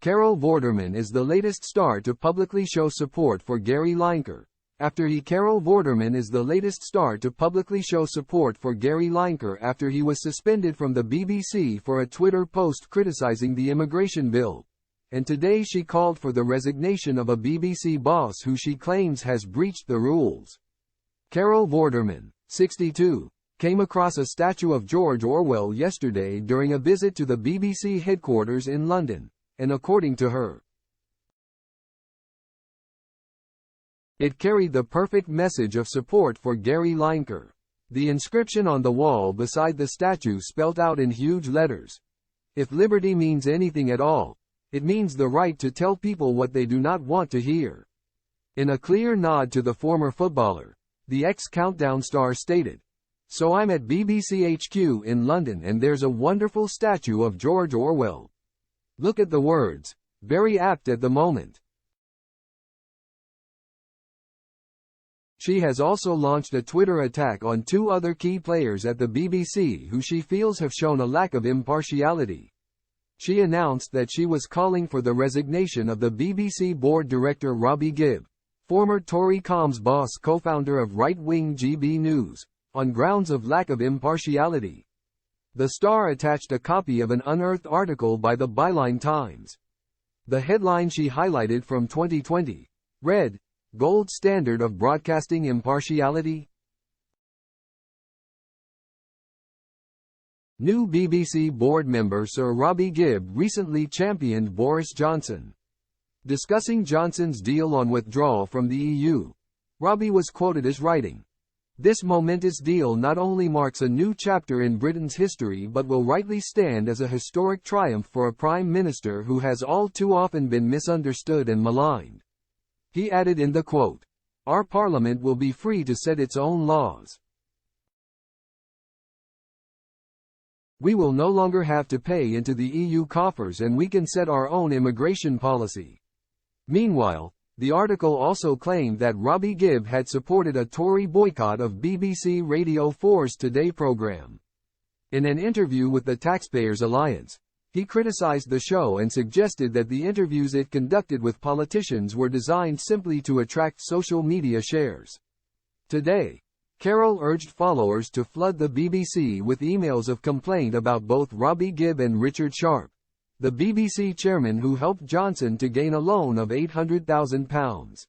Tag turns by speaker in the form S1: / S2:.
S1: Carol Vorderman is the latest star to publicly show support for Gary Lineker. Carol Vorderman is the latest star to publicly show support for Gary Lineker after he was suspended from the BBC for a Twitter post criticizing the immigration bill. And today she called for the resignation of a BBC boss who she claims has breached the rules. Carol Vorderman, 62, came across a statue of George Orwell yesterday during a visit to the BBC headquarters in London, and according to her, it carried the perfect message of support for Gary Lineker. The inscription on the wall beside the statue spelt out in huge letters, "If liberty means anything at all, it means the right to tell people what they do not want to hear." In a clear nod to the former footballer, the ex-Countdown star stated, "So I'm at BBC HQ in London and there's a wonderful statue of George Orwell. Look at the words, very apt at the moment." She has also launched a Twitter attack on two other key players at the BBC who she feels have shown a lack of impartiality. She announced that she was calling for the resignation of the BBC board director Robbie Gibb, former Tory comms boss co-founder of right-wing GB News, on grounds of lack of impartiality. The Star attached a copy of an unearthed article by the Byline Times. The headline she highlighted from 2020 read, "Gold Standard of Broadcasting Impartiality?" New BBC board member Sir Robbie Gibb recently championed Boris Johnson. Discussing Johnson's deal on withdrawal from the EU, Robbie was quoted as writing, "This momentous deal not only marks a new chapter in Britain's history but will rightly stand as a historic triumph for a Prime Minister who has all too often been misunderstood and maligned." He added in the quote, "Our Parliament will be free to set its own laws. We will no longer have to pay into the EU coffers and we can set our own immigration policy." Meanwhile, the article also claimed that Robbie Gibb had supported a Tory boycott of BBC Radio 4's Today programme. In an interview with the Taxpayers Alliance, he criticized the show and suggested that the interviews it conducted with politicians were designed simply to attract social media shares. Today, Carol urged followers to flood the BBC with emails of complaint about both Robbie Gibb and Richard Sharp, the BBC chairman who helped Johnson to gain a loan of £800,000.